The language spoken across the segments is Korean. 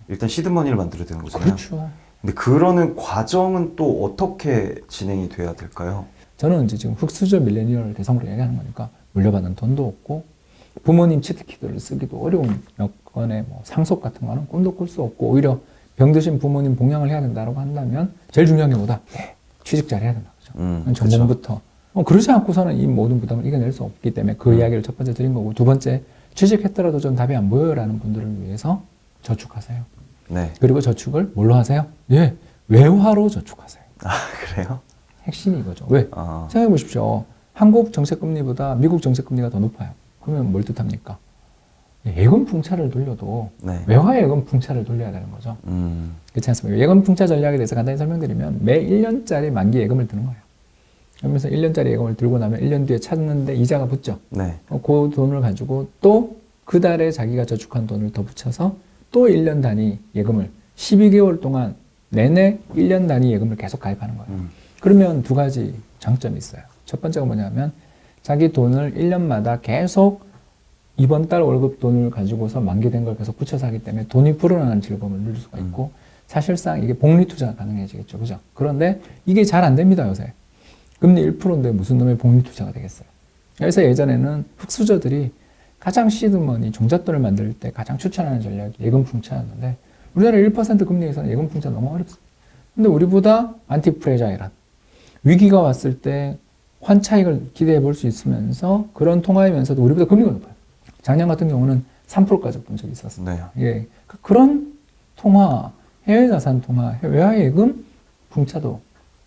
일단 시드머니를 만들어야 되는 거잖아요. 그렇죠. 근데 그러는 과정은 또 어떻게 진행이 돼야 될까요? 저는 이제 지금 흑수저 밀레니얼 대상으로 얘기하는 거니까 물려받은 돈도 없고 부모님 치트키들을 쓰기도 어려운 여건의 뭐 상속 같은 거는 꿈도 꿀 수 없고 오히려 병드신 부모님 봉양을 해야 된다고 한다면 제일 중요한 게 뭐다? 취직 잘 해야 된다. 그죠? 전공부터. 그러지 않고서는 이 모든 부담을 이겨낼 수 없기 때문에 그 이야기를 첫 번째 드린 거고 두 번째 취직했더라도 좀 답이 안 보여라는 분들을 위해서 저축하세요. 네. 그리고 저축을 뭘로 하세요? 예, 외화로 저축하세요. 아, 그래요? 핵심이 이거죠. 왜? 생각해 보십시오. 한국 정책금리보다 미국 정책금리가 더 높아요. 그러면 뭘 뜻합니까? 예금 풍차를 돌려도 네. 외화 예금 풍차를 돌려야 되는 거죠. 그렇지 않습니까? 예금 풍차 전략에 대해서 간단히 설명드리면 매 1년짜리 만기 예금을 드는 거예요. 그러면서 1년짜리 예금을 들고 나면 1년 뒤에 찾는데 이자가 붙죠. 네. 그 돈을 가지고 또 그 달에 자기가 저축한 돈을 더 붙여서 또 1년 단위 예금을 12개월 동안 내내 1년 단위 예금을 계속 가입하는 거예요. 그러면 두 가지 장점이 있어요. 첫 번째가 뭐냐면 자기 돈을 1년마다 계속 이번 달 월급 돈을 가지고서 만기된 걸 계속 붙여서 하기 때문에 돈이 불어나는 즐거움을 누릴 수가 있고 사실상 이게 복리 투자가 가능해지겠죠. 그죠? 그런데 이게 잘 안 됩니다, 요새. 금리 1%인데 무슨 놈의 복리 투자가 되겠어요. 그래서 예전에는 흑수저들이 가장 시드머니, 종잣돈을 만들 때 가장 추천하는 전략이 예금 풍차였는데 우리나라 1% 금리에서는 예금 풍차 너무 어렵습니다. 근데 우리보다 안티프레자일한 위기가 왔을 때 환차익을 기대해 볼 수 있으면서 그런 통화이면서도 우리보다 금리가 높아요. 작년 같은 경우는 3%까지 본 적이 있었습니다. 네. 예, 그런 통화, 해외 자산 통화, 외화 예금 풍차도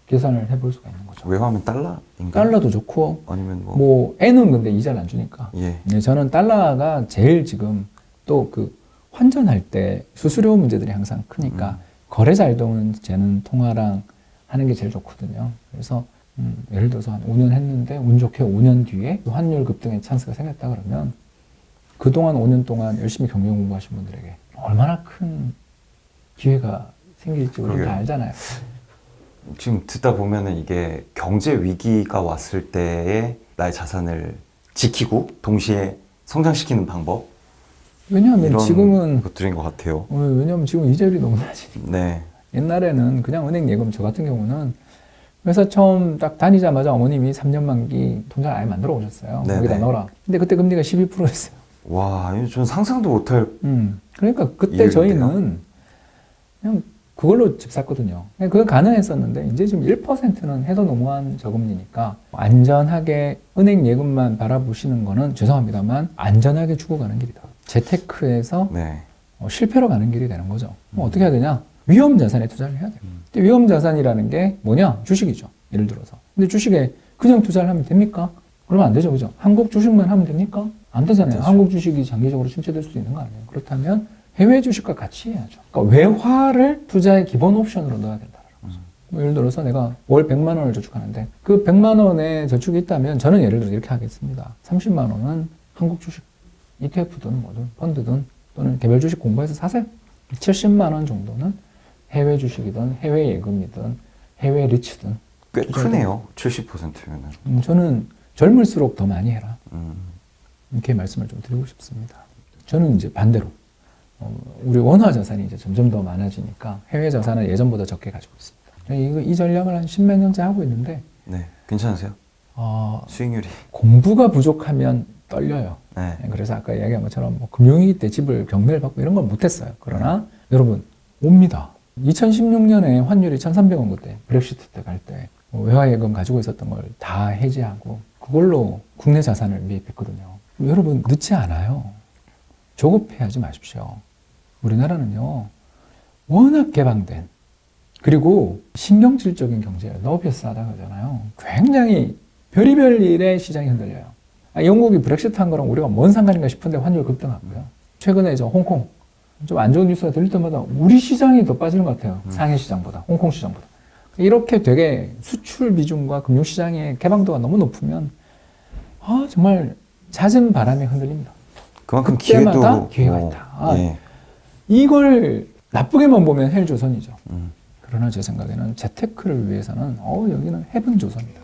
계산을 해볼 수가 있는 거죠. 외화하면 달러인가요? 달러도 좋고, 아니면 뭐 N은 근데 이자를 안 주니까. 예. 네, 저는 달러가 제일 지금 또 그 환전할 때 수수료 문제들이 항상 크니까 거래 잘 되는 통화랑 하는 게 제일 좋거든요. 그래서 예를 들어서 한 5년 했는데 운 좋게 5년 뒤에 환율 급등의 찬스가 생겼다 그러면 그동안 5년 동안 열심히 경영 공부하신 분들에게 얼마나 큰 기회가 생길지 우리가 다 알잖아요. 지금 듣다 보면은 이게 경제 위기가 왔을 때에 나의 자산을 지키고 동시에 성장시키는 방법 왜냐하면 이런 지금은 것들인 것 같아요. 왜냐하면 지금 이자율이 너무 낮으니까. 네. 옛날에는 그냥 은행 예금 저 같은 경우는 회사 처음 딱 다니자마자 어머님이 3년 만기 통장 아예 만들어 오셨어요. 네네. 거기다 넣어라. 근데 그때 금리가 12%였어요. 와, 이거 전 상상도 못할. 그러니까 그때 이유인데요? 저희는 그냥 그걸로 집 샀거든요. 그건 가능했었는데 이제 지금 1%는 해도 너무한 저금리니까 안전하게 은행 예금만 바라보시는 거는 죄송합니다만 안전하게 주고 가는 길이다. 재테크에서 네. 실패로 가는 길이 되는 거죠. 어떻게 해야 되냐? 위험 자산에 투자를 해야 돼요. 근데 위험 자산이라는 게 뭐냐? 주식이죠. 예를 들어서. 근데 주식에 그냥 투자를 하면 됩니까? 그러면 안 되죠. 그죠? 한국 주식만 하면 됩니까? 안 되잖아요. 되죠. 한국 주식이 장기적으로 침체될 수도 있는 거 아니에요. 그렇다면 해외 주식과 같이 해야죠. 그러니까 외화를 투자의 기본 옵션으로 넣어야 된다는 거죠. 뭐 예를 들어서 내가 월 100만 원을 저축하는데 그 100만 원에 저축이 있다면 저는 예를 들어 이렇게 하겠습니다. 30만 원은 한국 주식, ETF든 뭐든 펀드든 또는 개별 주식 공부해서 사세요. 70만 원 정도는 해외 주식이든 해외 예금이든 해외 리츠든 꽤 크네요. 70%면은. 저는 젊을수록 더 많이 해라. 이렇게 말씀을 좀 드리고 싶습니다. 저는 이제 반대로 우리 원화 자산이 이제 점점 더 많아지니까 해외 자산을 예전보다 적게 가지고 있습니다. 이 전략을 한 10몇 년째 하고 있는데 네. 괜찮으세요? 수익률이. 공부가 부족하면 떨려요. 네. 그래서 아까 이야기한 것처럼 뭐 금융위기 때 집을 경매를 받고 이런 건 못했어요. 그러나 여러분 옵니다. 2016년에 환율이 1,300원 그때 브렉시트 때 갈 때 외화 예금 가지고 있었던 걸 다 해지하고 그걸로 국내 자산을 매입했거든요. 여러분 늦지 않아요. 조급해하지 마십시오. 우리나라는요 워낙 개방된 그리고 신경질적인 경제예요. 너무 비싸다 그러잖아요. 굉장히 별의별 일에 시장이 흔들려요. 영국이 브렉시트 한 거랑 우리가 뭔 상관인가 싶은데 환율 급등하고요. 최근에 홍콩 좀 안 좋은 뉴스가 들릴 때마다 우리 시장이 더 빠지는 것 같아요. 상해 시장보다, 홍콩 시장보다. 이렇게 되게 수출 비중과 금융 시장의 개방도가 너무 높으면 정말 잦은 바람에 흔들립니다. 그만큼 그때마다 기회도 기회가 있다. 예. 이걸 나쁘게만 보면 헬조선이죠. 그러나 제 생각에는 재테크를 위해서는 여기는 헤븐 조선이다.